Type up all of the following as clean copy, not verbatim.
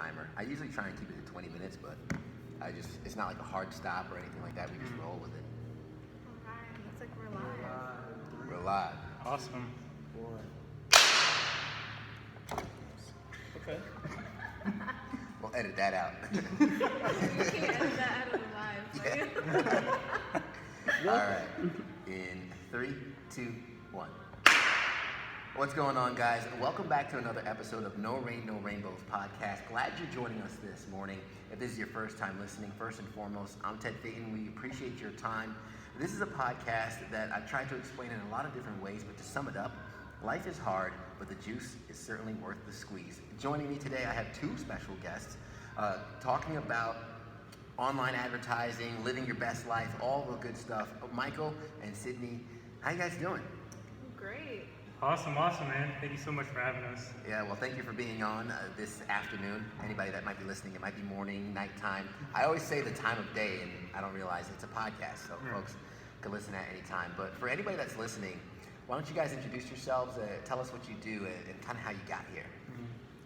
timer. I usually try and keep it to 20 minutes, but it's not like a hard stop or anything like that. We just roll with it. All right, looks like we're live. We're live. Awesome. Okay. We'll edit that out. You can't edit that out of the live. Yeah. All right. In 3, 2, 1. What's going on, guys? Welcome back to another episode of No Rain, No Rainbows podcast. Glad you're joining us this morning. If this is your first time listening, first and foremost, I'm Ted Phaeton. We appreciate your time. This is a podcast that I've tried to explain in a lot of different ways, but to sum it up, life is hard, but the juice is certainly worth the squeeze. Joining me today, I have two special guests talking about online advertising, living your best life, all the good stuff. Michael and Sydney, how you guys doing? Great. Awesome, man. Thank you so much for having us. Yeah, well, thank you for being on this afternoon. Anybody that might be listening, it might be morning, nighttime. I always say the time of day, and I don't realize it's a podcast, so folks can listen at any time. But for anybody that's listening, why don't you guys introduce yourselves, tell us what you do, and kind of how you got here.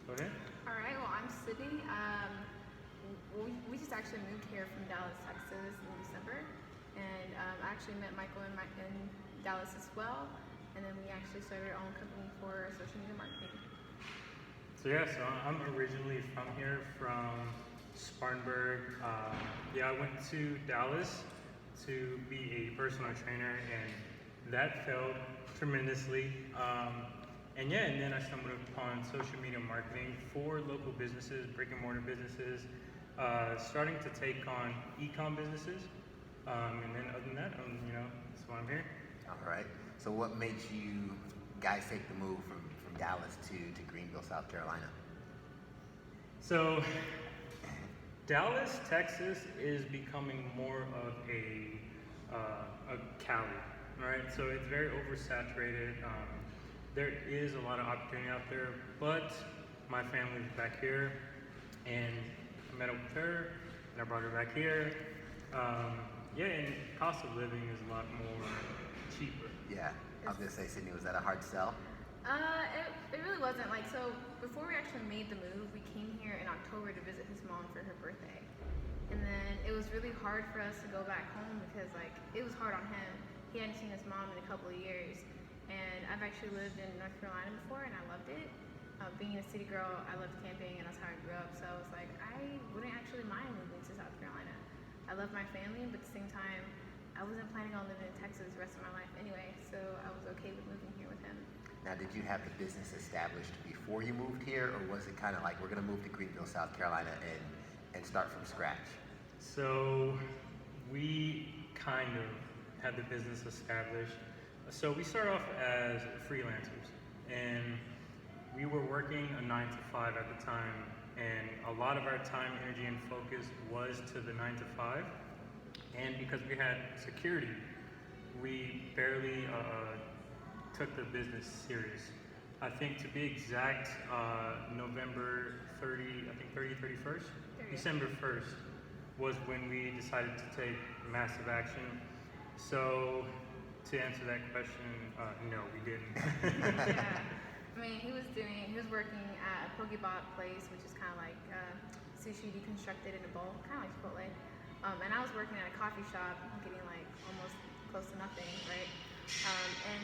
Go ahead. All right, well, I'm Sydney. We just actually moved here from Dallas, Texas in December. And I actually met Michael in Dallas as well. And then we actually started our own company for social media marketing. So I'm originally from here, from Spartanburg. I went to Dallas to be a personal trainer, and that failed tremendously. And then I stumbled upon social media marketing for local businesses, brick and mortar businesses, starting to take on e-com businesses. And then other than that, that's why I'm here. All right. So what made you guys take the move from Dallas to Greenville, South Carolina? So Dallas, Texas is becoming more of a Cali, right? So it's very oversaturated. There is a lot of opportunity out there, but my family's back here, and I met up with her, and I brought her back here. And cost of living is a lot more cheaper. Yeah, I was gonna say, Sydney, was that a hard sell? It really wasn't. So before we actually made the move, we came here in October to visit his mom for her birthday. And then it was really hard for us to go back home because it was hard on him. He hadn't seen his mom in a couple of years. And I've actually lived in North Carolina before, and I loved it. Being a city girl, I loved camping, and that's how I grew up. So I was like, I wouldn't actually mind moving to South Carolina. I love my family, but at the same time, I wasn't planning on living in Texas the rest of my life anyway, so I was okay with moving here with him. Now, did you have the business established before you moved here, or was it kind of like, we're going to move to Greenville, South Carolina, and start from scratch? So we kind of had the business established. So we started off as freelancers, and we were working a 9 to 5 at the time, and a lot of our time, energy, and focus was to the 9 to 5. And because we had security, we barely took the business serious. I think to be exact, November 31st, December 1st was when we decided to take massive action. So to answer that question, no, we didn't. Yeah. I mean, he was working at a pokeball place, which is kind of like sushi deconstructed in a bowl, kind of like Chipotle. And I was working at a coffee shop, getting almost close to nothing, right? And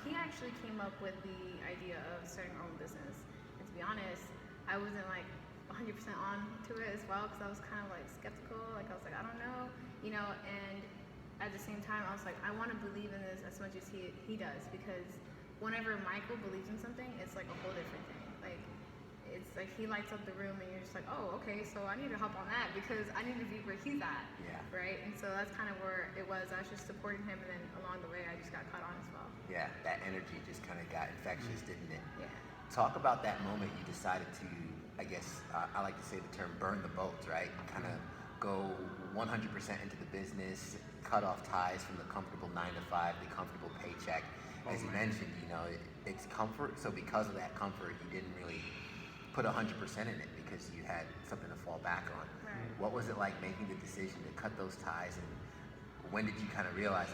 he actually came up with the idea of starting our own business. And to be honest, I wasn't 100% on to it as well, because I was kind of skeptical. I was like, I don't know, and at the same time, I was like, I want to believe in this as much as he does, because whenever Michael believes in something, it's a whole different thing. It's he lights up the room, and you're just like, oh, okay, so I need to hop on that because I need to be where he's at, right? And so that's kind of where it was. I was just supporting him, and then along the way, I just got caught on as well. Yeah, that energy just kind of got infectious, didn't it? Yeah. Talk about that moment you decided to, I guess, I like to say the term burn the boats, right? Kind of go 100% into the business, cut off ties from the comfortable 9 to 5, the comfortable paycheck. As you mentioned, it's comfort. So because of that comfort, you didn't really put 100% in it because you had something to fall back on. Right. What was it like making the decision to cut those ties, and when did you kind of realize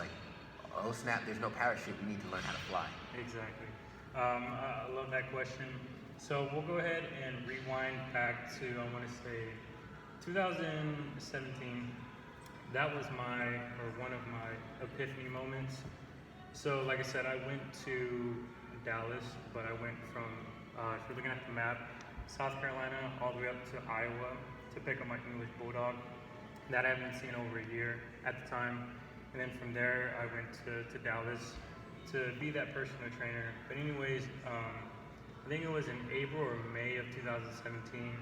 oh snap, there's no parachute, we need to learn how to fly? Exactly. I love that question. So we'll go ahead and rewind back to, I want to say, 2017. That was one of my epiphany moments. So like I said, I went to Dallas, but I went from, if you're looking at the map, South Carolina all the way up to Iowa to pick up my English Bulldog that I haven't seen over a year at the time. And then from there, I went to Dallas to be that personal trainer. But anyways, I think it was in April or May of 2017,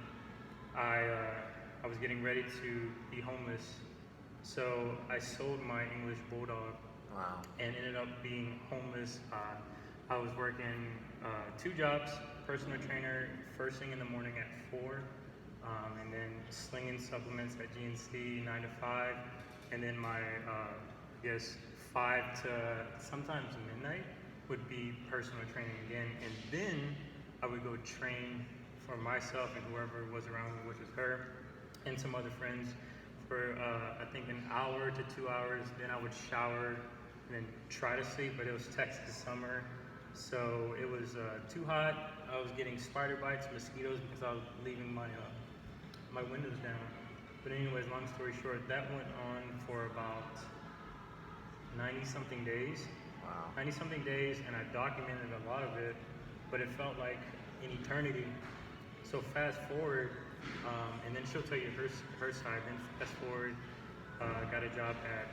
I was getting ready to be homeless. So I sold my English Bulldog. Wow. And ended up being homeless. I was working 2 jobs, personal trainer, first thing in the morning at 4, and then slinging supplements at GNC 9 to 5, and then my 5 to sometimes midnight would be personal training again, and then I would go train for myself and whoever was around me, which was her and some other friends, for I think an hour to 2 hours. Then I would shower and then try to sleep, but it was Texas summer, so it was too hot. I was getting spider bites, mosquitoes, because I was leaving my my windows down. But anyways, long story short, that went on for about 90-something days. Wow. 90-something days, and I documented a lot of it, but it felt like an eternity. So fast forward, and then she'll tell you her side. Then fast forward, got a job at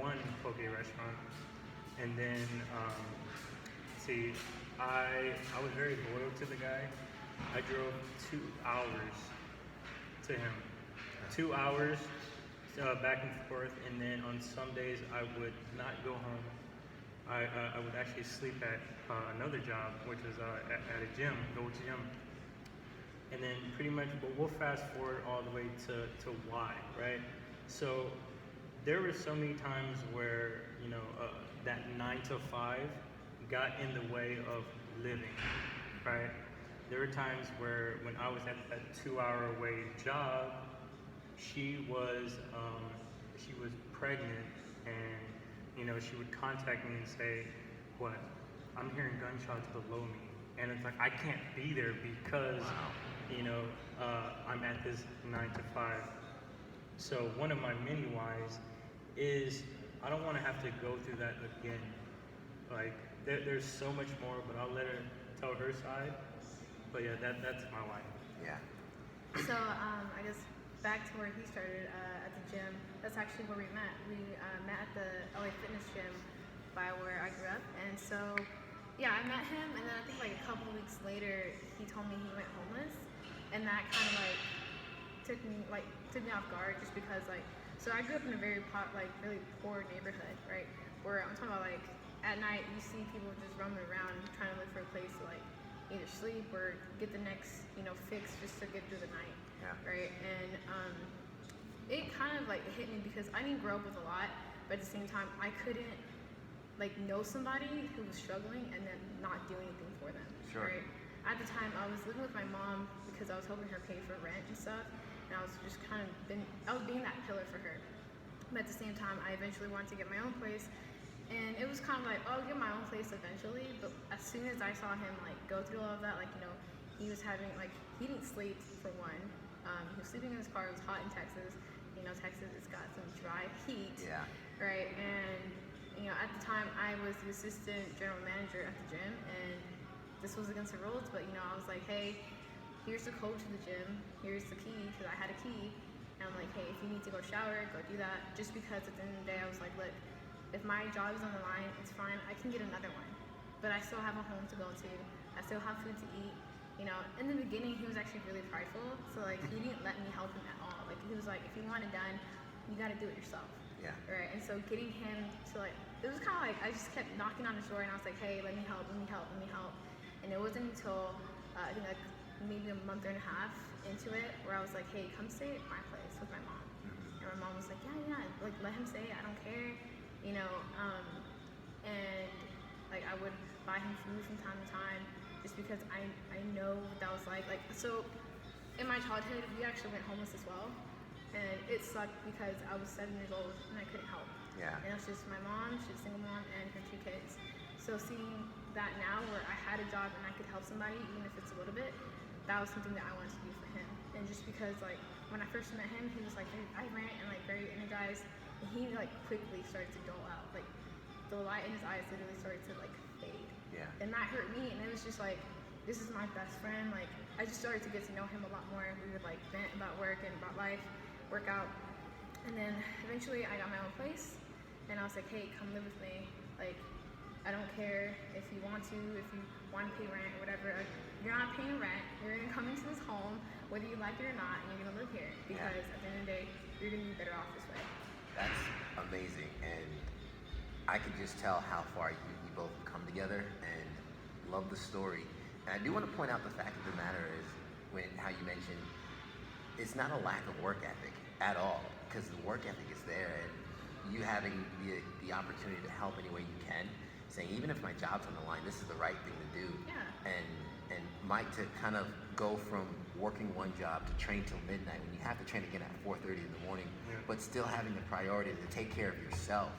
one poke restaurant, and then I was very loyal to the guy. I drove 2 hours to him, 2 hours back and forth, and then on some days I would not go home. I would actually sleep at another job, which was at a gym, Gold's Gym. And then pretty much, but we'll fast forward all the way to why, right? So there were so many times where, that 9 to 5 got in the way of living, right? There were times where when I was at that 2-hour away job, she was pregnant, and she would contact me and say, "What? I'm hearing gunshots below me," and it's like I can't be there because I'm at this 9 to 5. So one of my many whys is I don't want to have to go through that again. Like there's so much more, but I'll let her tell her side. But yeah, that's my why. Yeah. So I guess back to where he started at the gym. That's actually where we met. We met at the LA Fitness Gym by where I grew up, and so yeah, I met him, and then I think like a couple weeks later, he told me he went homeless, and that kind of took me off guard, just because so I grew up in a very really poor neighborhood, right? Where I'm talking about at night you see people just roaming around trying to look for a place to either sleep or get the next fix just to get through the night. Yeah. Right. And it kind of hit me because I didn't grow up with a lot, but at the same time I couldn't know somebody who was struggling and then not do anything for them. Sure. Right. At the time I was living with my mom because I was helping her pay for rent and stuff, and I was just I was being that pillar for her. But at the same time I eventually wanted to get my own place. And it was kind of I'll get my own place eventually, but as soon as I saw him go through all of that, he was having he didn't sleep for one. He was sleeping in his car. It was hot in Texas. Texas, it's got some dry heat. Yeah. Right. And at the time I was the assistant general manager at the gym, and this was against the rules. But I was like, hey, here's the code to the gym. Here's the key, because I had a key. And I'm like, hey, if you need to go shower, go do that. Just because at the end of the day, I was like, look, if my job is on the line, it's fine. I can get another one, but I still have a home to go to. I still have food to eat. In the beginning, he was actually really prideful, so he didn't let me help him at all. He was like, if you want it done, you got to do it yourself. Yeah. Right. And so getting him to it was kind of I just kept knocking on his door, and I was like, hey, let me help, let me help, let me help. And it wasn't until I think maybe a month and a half into it where I was like, hey, come stay at my place with my mom. Mm-hmm. And my mom was like, yeah, let him stay. I don't care. And I would buy him food from time to time, just because I know what that was like. So in my childhood, we actually went homeless as well, and it sucked because I was 7 years old and I couldn't help. Yeah. And it was just my mom, she's a single mom, and her 2 kids. So seeing that now where I had a job and I could help somebody, even if it's a little bit, that was something that I wanted to do for him. And just because like when I first met him, he was like very vibrant and like very energized, and he like quickly started to dull out. Like the light in his eyes literally started to like fade. Yeah. And that hurt me, and it was just like, this is my best friend. Like I just started to get to know him a lot more. We would like vent about work and about life, work out. And then eventually I got my own place, and I was like, hey, come live with me. Like, I don't care if you want to, if you want to pay rent or whatever. Like, you're not paying rent. You're gonna come into this home, whether you like it or not, and you're gonna live here. Because at the end of the day, you're gonna be better off this way. That's amazing, and I can just tell how far you both have come together, and love the story. And I do want to point out the fact of the matter is how you mentioned it's not a lack of work ethic at all, because the work ethic is there, and you having the opportunity to help any way you can, saying even if my job's on the line, this is the right thing to do. Yeah. And Mike, to kind of go from working one job to train till midnight when you have to train again at 4:30 in the morning, but still having the priority to take care of yourself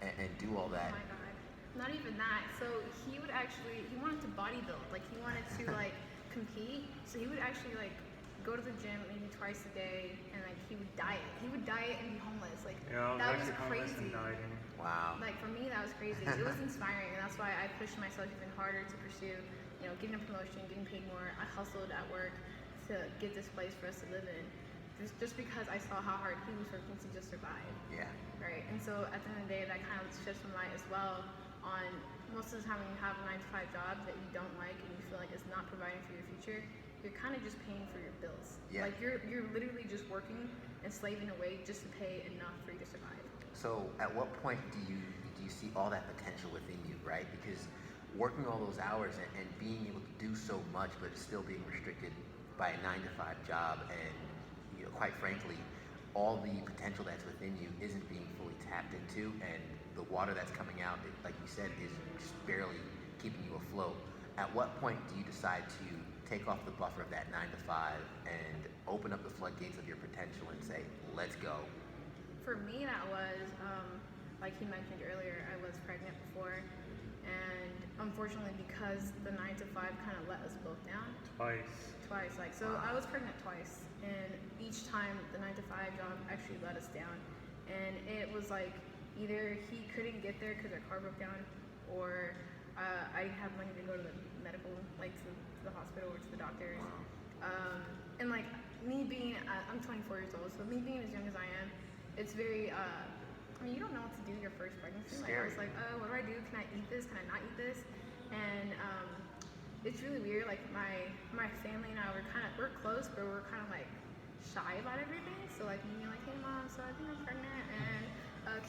and do all that. Oh my God. Not even that. So he wanted to bodybuild. Like he wanted to like compete. So he would actually like go to the gym maybe twice a day, and like he would diet. He would diet and be homeless. Like that was crazy. Wow. Like for me, that was crazy. It was inspiring, and that's why I pushed myself even harder to pursue, getting a promotion, getting paid more. I hustled at work to get this place for us to live in, just because I saw how hard he was working to just survive. Yeah. Right. And so at the end of the day, that kind of sheds some light as well on most of the time when you have a 9-to-5 job that you don't like and you feel like it's not providing for your future, you're kind of just paying for your bills. Yeah. Like you're literally just working and slaving away just to pay enough for you to survive. So at what point do you see all that potential within you, right? Because working all those hours and being able to do so much, but still being restricted by a 9-to-5 job, and quite frankly, all the potential that's within you isn't being fully tapped into, and the water that's coming out, like you said, is just barely keeping you afloat. At what point do you decide to take off the buffer of that 9-to-5 and open up the floodgates of your potential and say, let's go? For me, that was, like he mentioned earlier, I was pregnant before, and unfortunately because the 9-to-5 kind of let us both down. Twice. Like, so I was pregnant twice, and each time the 9-to-5 job actually let us down. And it was like, either he couldn't get there because our car broke down, or I didn't have money to go to the medical, like to the hospital or to the doctors. And like me being, I'm 24 years old, so me being as young as I am, it's very, you don't know what to do your first pregnancy. Like, I was like, what do I do? Can I eat this? Can I not eat this? And it's really weird. Like my family and I we're close, but we're kind of like shy about everything. So like me being like, hey mom, so I think I'm pregnant, and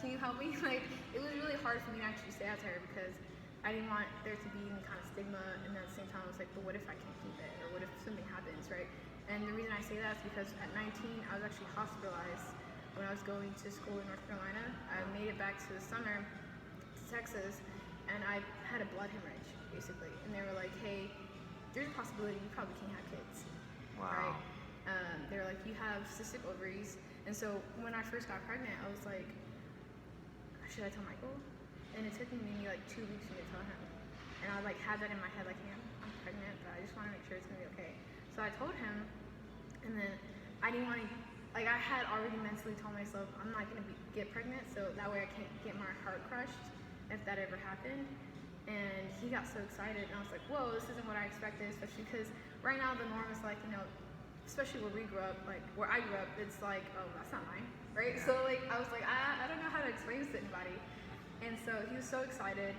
can you help me? Like it was really hard for me to actually say that to her because I didn't want there to be any kind of stigma, and at the same time I was like, but what if I can't keep it, or what if something happens, right? And the reason I say that is because at 19 I was actually hospitalized when I was going to school in North Carolina. I made it back to the summer to Texas, and I had a blood hemorrhage basically, and they were like, hey, there's a possibility you probably can't have kids. Wow. Right? They were like, you have cystic ovaries. And so when I first got pregnant, I was like, should I tell Michael? And it took me maybe like 2 weeks for me to tell him. And I like had that in my head, like, yeah, I'm pregnant, but I just want to make sure it's gonna be okay. So I told him, and then I didn't want to, like I had already mentally told myself, I'm not gonna get pregnant, so that way I can't get my heart crushed if that ever happened. And he got so excited, and I was like, whoa, this isn't what I expected, especially because right now the norm is like, especially where we grew up, like where I grew up, it's like, oh, that's not mine, right? Yeah. So like I was like, I don't know how to explain this to anybody. And so he was so excited,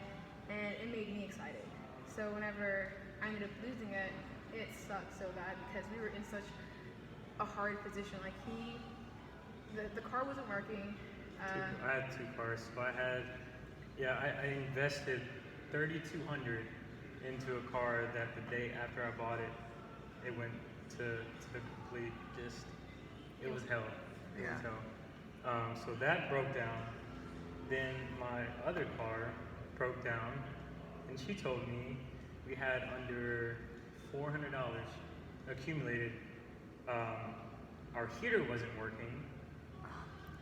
and it made me excited. So whenever I ended up losing it, it sucked so bad because we were in such a hard position. Like the car wasn't working. I had 2 cars, so I invested $3,200 into a car that the day after I bought it, it went to complete it was hell. It was hell. So that broke down. Then my other car broke down, and she told me we had under $400 accumulated. Our heater wasn't working,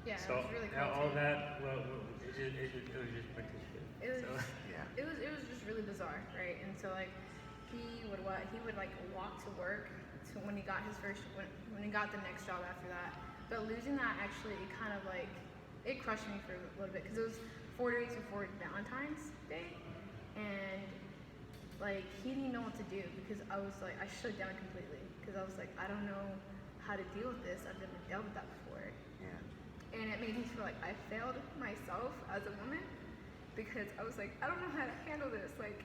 Yeah, So it was really cool. all too. that, well, it was just quick as shit. It was, So, Yeah. it was just really bizarre, right? And so like, he would like walk to work to when he got his when he got the next job after that. But losing that actually, it kind of like, it crushed me for a little bit because it was 4 days before Valentine's Day, and like he didn't know what to do because I was like, I shut down completely because I was like, I don't know how to deal with this. I've never dealt with that before. Yeah. And it made me feel like I failed myself as a woman because I was like, I don't know how to handle this. Like,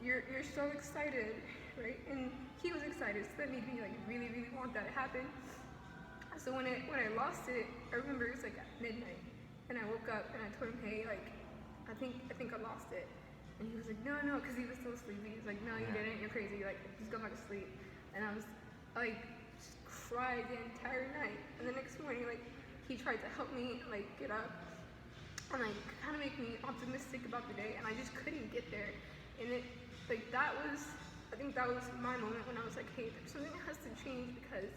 you're so excited, right? And he was excited, so that made me like really, really want that to happen. So when I lost it, I remember it was like at midnight, and I woke up and I told him, hey, like, I think I lost it. And he was like, no, because he was so sleepy. He was like, no, you Yeah. didn't. You're crazy. Like, just go back to sleep. And I was like, just cried the entire night. And the next morning, like, he tried to help me like get up and like kind of make me optimistic about the day, and I just couldn't get there. And it like that was, I think that was my moment when I was like, hey, something has to change because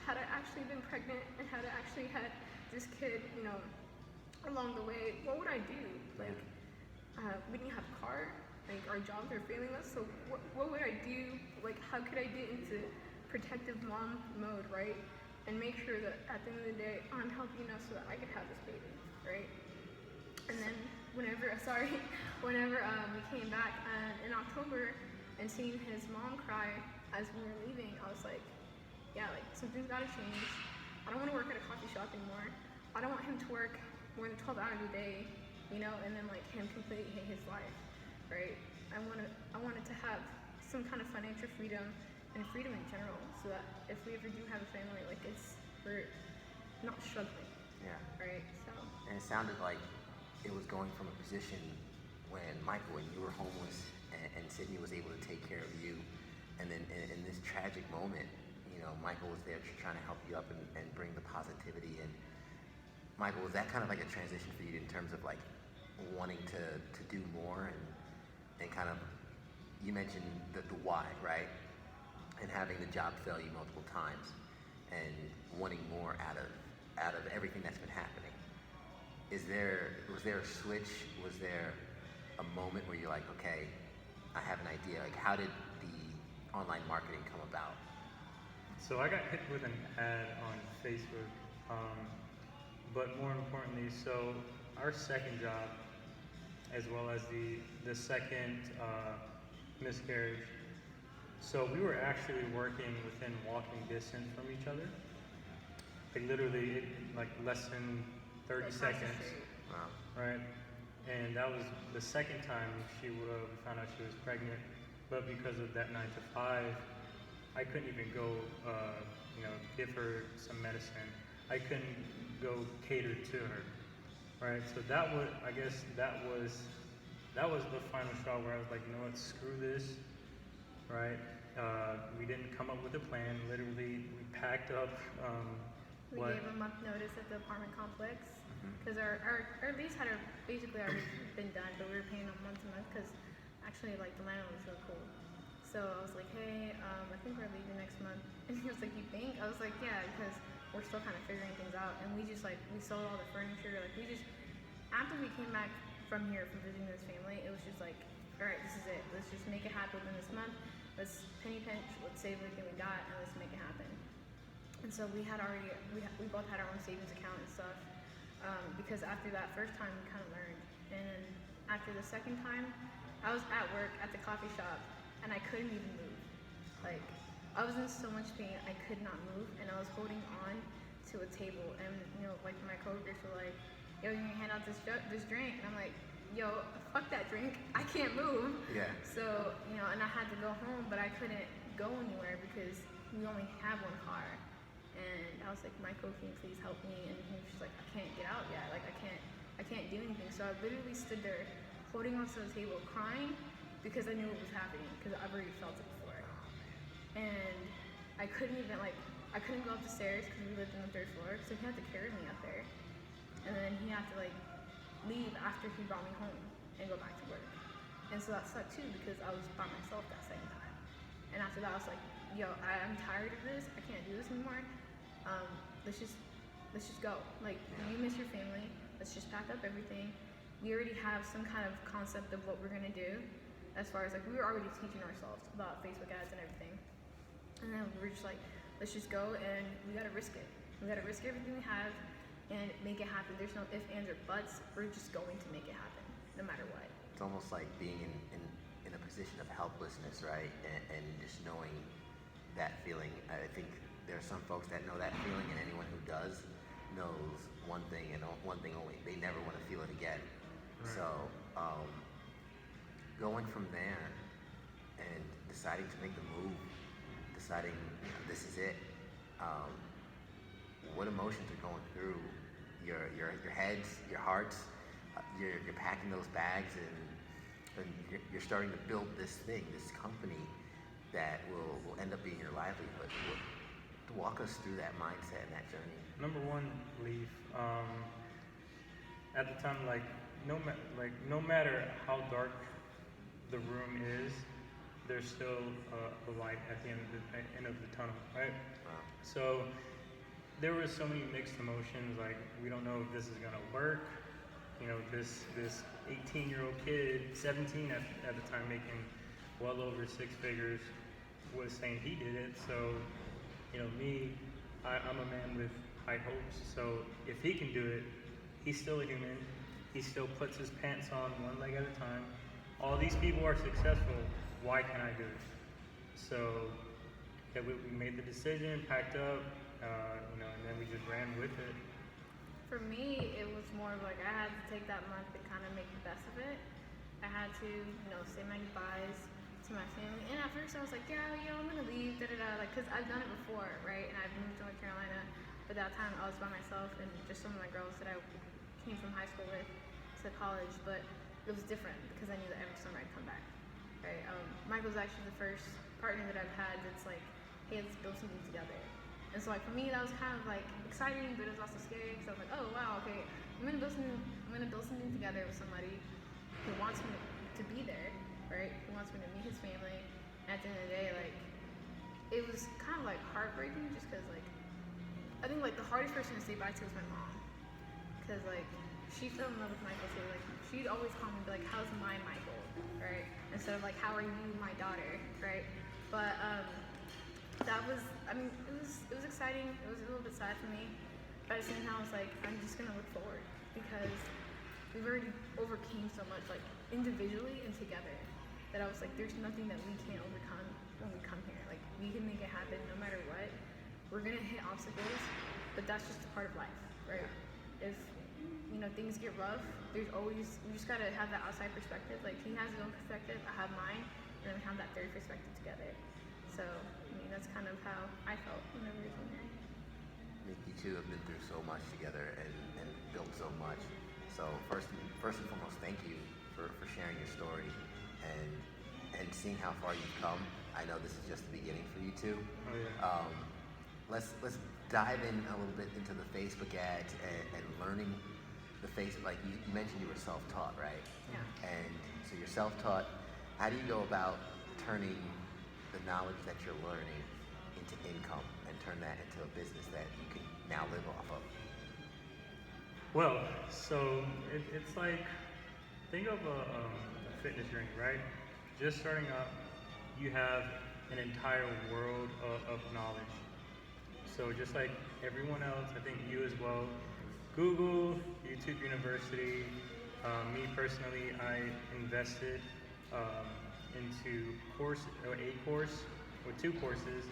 had I actually been pregnant and had I actually had this kid, you know, along the way, what would I do? Like, we didn't have a car, like our jobs are failing us, so what would I do? Like, how could I get into protective mom mode, right? And make sure that at the end of the day, I'm healthy enough so that I can have this baby, right? And then whenever we came back in October and seeing his mom cry as we were leaving, I was like, yeah, like something's gotta change. I don't wanna work at a coffee shop anymore. I don't want him to work more than 12 hours a day, you know, and then like him completely hate his life, right? I wanted to have some kind of financial freedom and freedom in general, so that if we ever do have a family, like we're not struggling, Yeah. right? So And it sounded like it was going from a position when Michael, when you were homeless and Sydney was able to take care of you, and then in this tragic moment, you know, Michael was there trying to help you up and bring the positivity. And Michael, was that kind of like a transition for you in terms of like wanting to do more and kind of, you mentioned the why, right? And having the job fail you multiple times and wanting more out of everything that's been happening. Was there a switch? Was there a moment where you're like, okay, I have an idea? Like, how did the online marketing come about? so I got hit with an ad on Facebook, but more importantly, so our second job, as well as the second miscarriage. So we were actually working within walking distance from each other, like literally like less than 30 like, seconds, Wow. right? And that was the second time we found out she was pregnant. But because of that 9 to 5, I couldn't even go, give her some medicine. I couldn't go cater to her, right? So that was, I guess, that was the final straw where I was like, you know what, screw this, right? We didn't come up with a plan. Literally, we packed up. we gave a month notice at the apartment complex because our lease had basically already been done, but we were paying them month to month because actually like the landlord was really cool. So I was like, hey, I think we're leaving next month, and he was like, you think? I was like, yeah, because we're still kind of figuring things out, and we sold all the furniture. Like after we came back from here from visiting this family, it was just like, all right, this is it. Let's just make it happen within this month. Let's penny pinch. Let's save everything we got, and let's make it happen. And so we both had our own savings account and stuff, because after that first time we kind of learned, and after the second time, I was at work at the coffee shop and I couldn't even move. Like I was in so much pain, I could not move, and I was holding on to a table, and like my coworkers were like, yo, you can hand out this drink, and I'm like, yo, fuck that drink, I can't move. Yeah. So, and I had to go home, but I couldn't go anywhere because we only have one car. And I was like, Michael, can you please help me? And he was just like, I can't get out yet. Like, I can't do anything. So I literally stood there holding onto the table, crying because I knew what was happening because I've already felt it before. And I couldn't even, I couldn't go up the stairs because we lived on the 3rd floor. So he had to carry me up there. And then he had to, leave after he brought me home and go back to work. And so that sucked too because I was by myself that second time. And after that, I was like, yo, I'm tired of this. I can't do this anymore. Let's just let's just go. Like, you miss your family. Let's just pack up everything. We already have some kind of concept of what we're gonna do. As far as like, we were already teaching ourselves about Facebook ads and everything. And then we were just like, let's just go and we gotta risk it. We gotta risk everything we have and make it happen. There's no ifs, ands, or buts. We're just going to make it happen, no matter what. It's almost like being in a position of helplessness, right? And just knowing that feeling. I think there are some folks that know that feeling, and anyone who does knows one thing and one thing only. They never want to feel it again. Right. So, going from there and deciding to make the move, deciding this is it. What emotions are going through your heads, your hearts? You're packing those bags and you're starting to build this thing, this company that will end up being your livelihood. Walk us through that mindset and that journey. Number one, belief. At the time, no matter how dark the room is, there's still a light at the end of the tunnel, right? Wow. So there were so many mixed emotions. Like, we don't know if this is gonna work. You know, this 18-year-old kid, 17 at the time, making well over 6 figures, was saying he did it. So, you know, I'm a man with high hopes. So if he can do it, he's still a human. He still puts his pants on one leg at a time. All these people are successful. Why can't I do it? So yeah, we made the decision, packed up, and then we just ran with it. For me, it was more of like I had to take that month and kind of make the best of it. I had to, say my goodbyes to my family. And at first I was like, yeah, I'm gonna leave, like, cause I've done it before, right? And I've moved to North Carolina, but that time I was by myself and just some of my girls that I came from high school with to college. But it was different because I knew that every summer I'd come back, right? Michael's actually the first partner that I've had that's like, hey, let's build something together. And so like for me, that was kind of like exciting, but it was also scary because I was like, oh wow, okay, I'm gonna build something together with somebody who wants me to be there, right? Who wants me to meet his family. And at the end of the day, like, it was kind of like heartbreaking just because like, I think like the hardest person to say bye to was my mom. Because like, she fell in love with Michael too. Like, she'd always call me and be like, how's my Michael, right? Instead of like, how are you, my daughter, right? But that was, it was exciting. It was a little bit sad for me. But at the same time, I was like, I'm just gonna look forward because we've already overcame so much, like individually and together, that I was like, there's nothing that we can't overcome when we come here. Like, we can make it happen no matter what. We're gonna hit obstacles, but that's just a part of life, right? If things get rough, we just gotta have that outside perspective. Like, he has his own perspective, I have mine, and then we have that third perspective together. So, that's kind of how I felt whenever we came here. You two have been through so much together and built so much. So first and foremost, thank you for sharing your story and seeing how far you've come. I know this is just the beginning for you two. Oh, yeah. Let's dive in a little bit into the Facebook ads and learning the Facebook. Like you mentioned, you were self-taught, right? Yeah. And so you're self-taught. How do you go about turning the knowledge that you're learning into income and turn that into a business that you can now live off of? Well, so it's like, think of a fitness journey, right? Just starting up, you have an entire world of knowledge. So just like everyone else, I think you as well, Google, YouTube University. Me personally, I invested into a course or 2 courses,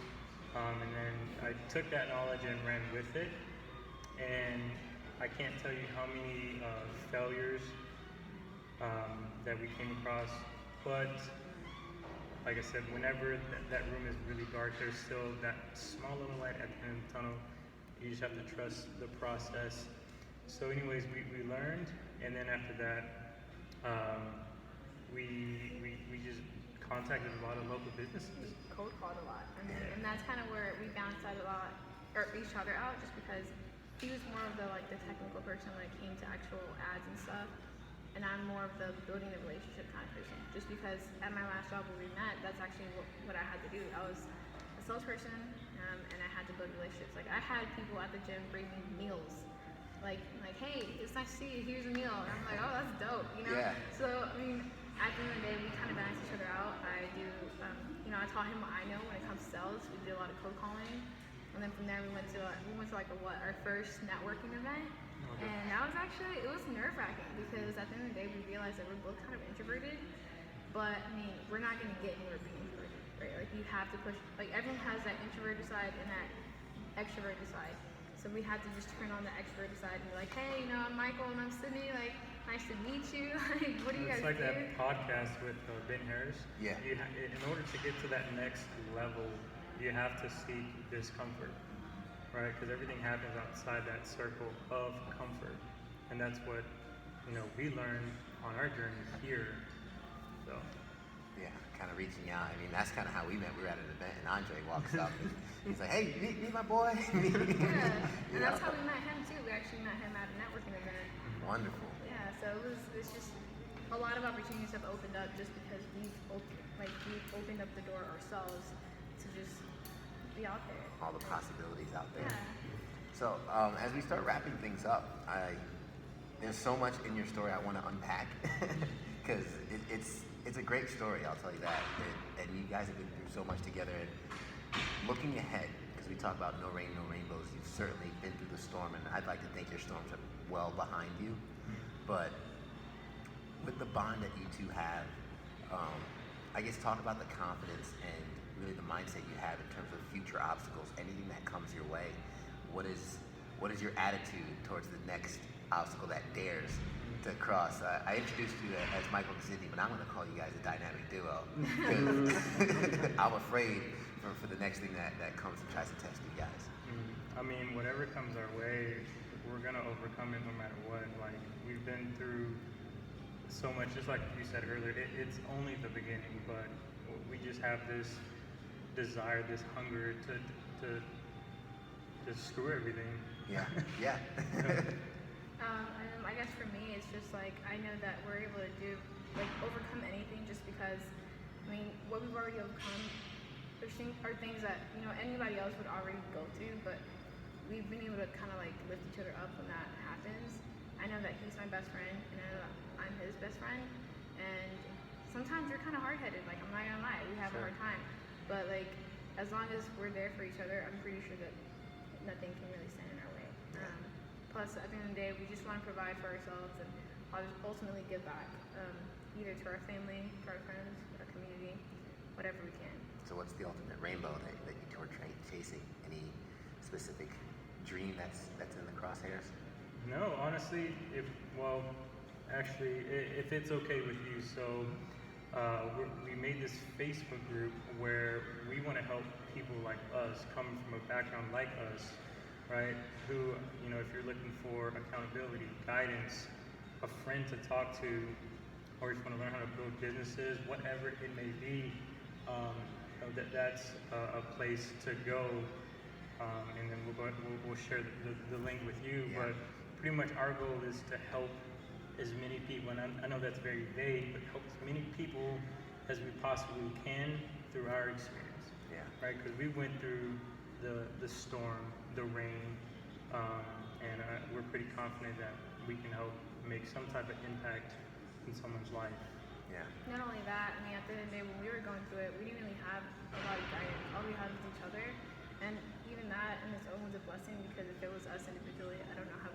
and then I took that knowledge and ran with it. And I can't tell you how many failures that we came across, but like I said, whenever that room is really dark, there's still that small little light at the end of the tunnel. You just have to trust the process. So anyways, we learned, and then after that, we just contacted a lot of local businesses. Cold called a lot. And that's kind of where we bounced out a lot, or each other out, just because he was more of the technical person when it came to actual ads and stuff, and I'm more of the building the relationship kind of person. Just because at my last job where we met, that's actually what I had to do. I was a salesperson, and I and I had to build relationships. Like I had people at the gym bring me meals, like hey, it's nice to see you. Here's a meal, and I'm like, oh, that's dope, you know. Yeah. So I mean, at the end of the day, we kind of balance each other out. I do, I taught him what I know when it comes to sales. We did a lot of cold calling, and then from there we went to like our first networking event. Okay. And that was it was nerve-wracking because at the end of the day we realized that we're both kind of introverted, but I mean we're not gonna get anywhere being introverted, right? Like you have to push. Like everyone has that introverted side and that extroverted side. So we had to just turn on the extroverted side and be like, hey, I'm Michael and I'm Sydney. Like nice to meet you. Like what do you guys It's like do? that podcast with Ben Harris. Yeah. In order to get to that next level, you have to seek discomfort, right? Because everything happens outside that circle of comfort, and that's what we learned on our journey here. So. Yeah, kind of reaching out. I mean, that's kind of how we met. We were at an event, and Andre walks up. And he's like, "Hey, meet my boy." Yeah, and that's how we met him too. We actually met him at a networking event. Wonderful. Yeah, so it's just a lot of opportunities have opened up just because we've opened up the door ourselves to just be out there. All the possibilities out there. Yeah. So as we start wrapping things up, there's so much in your story I want to unpack because it's a great story. I'll tell you that. And you guys have been through so much together. And looking ahead, because we talk about no rain, no rainbows, you've certainly been through the storm, and I'd like to think your storms are well behind you. But with the bond that you two have, I guess talk about the confidence and really the mindset you have in terms of future obstacles, anything that comes your way. What is your attitude towards the next obstacle that dares to cross? I introduced you as Michael and Sydney, but I'm going to call you guys a dynamic duo because I'm afraid for the next thing that comes and tries to test you guys. I mean, whatever comes our way, we're going to overcome it no matter what. Like, we've been through so much, just like you said earlier, it's only the beginning, but we just have this desire, this hunger to just screw everything. Yeah, yeah. I guess for me, it's just like I know that we're able to overcome anything just because, I mean, what we've already overcome are things that anybody else would already go through, but we've been able to kind of like lift each other up when that happens. I know that he's my best friend, and I know that I'm his best friend, and sometimes we're kind of hard-headed. Like I'm not gonna lie, we have a hard time, but like as long as we're there for each other, I'm pretty sure that nothing can really stand in our way. Plus, at the end of the day, we just want to provide for ourselves and ultimately give back, either to our family, to our friends, our community, whatever we can. So what's the ultimate rainbow that you two are chasing? Any specific dream that's in the crosshairs? No, honestly, if it's okay with you, so we made this Facebook group where we want to help people like us, coming from a background like us, right? Who, if you're looking for accountability, guidance, a friend to talk to, or if you want to learn how to build businesses, whatever it may be, that's a place to go. And then we'll share the link with you. Yeah. But pretty much our goal is to help as many people, and I know that's very vague, but help as many people as we possibly can through our experience. Yeah. Right? Because we went through the storm, the rain, and we're pretty confident that we can help make some type of impact in someone's life. Yeah. Not only that, I mean, at the end of the day, when we were going through it, we didn't really have a lot of guidance. All we had was each other, and even that in its own was a blessing because if it was us individually, I don't know how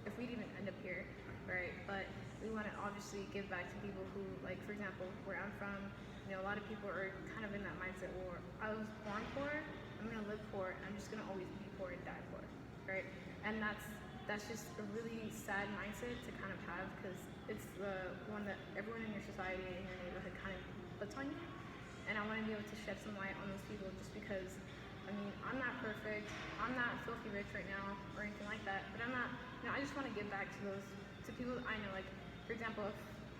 if we'd even end up here, right? But we want to obviously give back to people who, like, for example, where I'm from, a lot of people are kind of in that mindset where I was born poor, I'm gonna live poor, and I'm just gonna always be poor and die poor, right? And that's just a really sad mindset to kind of have because it's the one that everyone in your society and your neighborhood kind of puts on you. And I want to be able to shed some light on those people just because, I mean, I'm not perfect, I'm not filthy rich right now or anything like that, but I'm not, I just want to give back to people that I know. Like, for example, if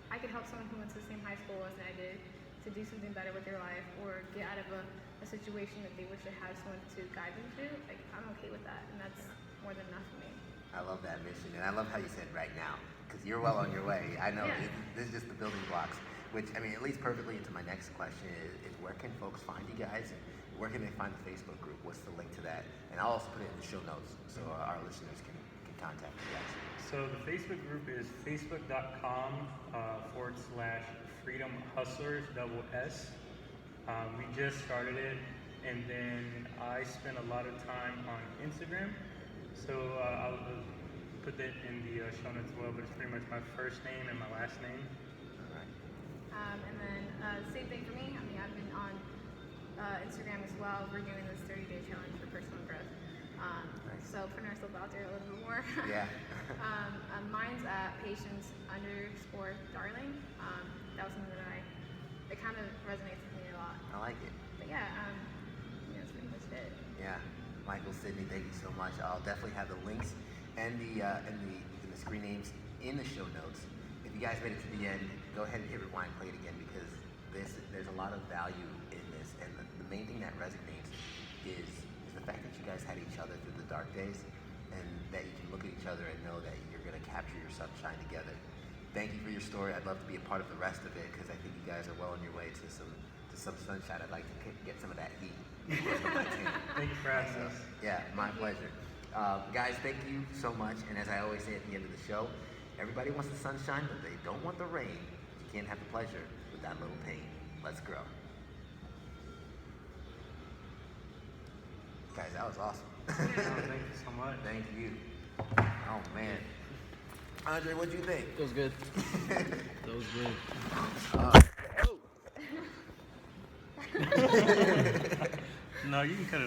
I could help someone who went to the same high school as I did to do something better with their life or get out of a situation that they wish they had someone to guide them to, like, I'm okay with that, and that's more than enough for me. I love that mission, and I love how you said right now, because you're well on your way. I know this is just the building blocks, which, I mean, it leads perfectly into my next question is where can folks find you guys? where can they find the Facebook group? What's the link to that? And I'll also put it in the show notes so our listeners can contact you guys. So the Facebook group is facebook.com/Freedom Hustlers SS. We just started it, and then I spend a lot of time on Instagram. So I'll put that in the show notes as well, but it's pretty much my first name and my last name. All right. And then same thing for me. I mean, I've been on Instagram as well. We're doing this 30-day challenge for personal growth. So putting ourselves out there a little bit more. Yeah. Mine's @patience_darling. That was something that it kind of resonates with me a lot. I like it. But yeah, that's pretty much it. Yeah. Michael, Sydney, thank you so much. I'll definitely have the links and the screen names in the show notes. If you guys made it to the end, go ahead and hit rewind, play it again, because there's a lot of value in this, and the main thing that resonates is the fact that you guys had each other through the dark days, and that you can look at each other and know that you're going to capture your sunshine together. Thank you for your story. I'd love to be a part of the rest of it, because I think you guys are well on your way to some sunshine. I'd like to get some of that heat. Thank you for having us. Yeah, my pleasure. Guys, thank you so much. And as I always say at the end of the show, everybody wants the sunshine, but they don't want the rain. You can't have the pleasure without a little pain. Let's grow. Guys, that was awesome. Thank you so much. Thank you. Oh, man. Andre, what'd you think? It was good. That was good. No, you can cut it off.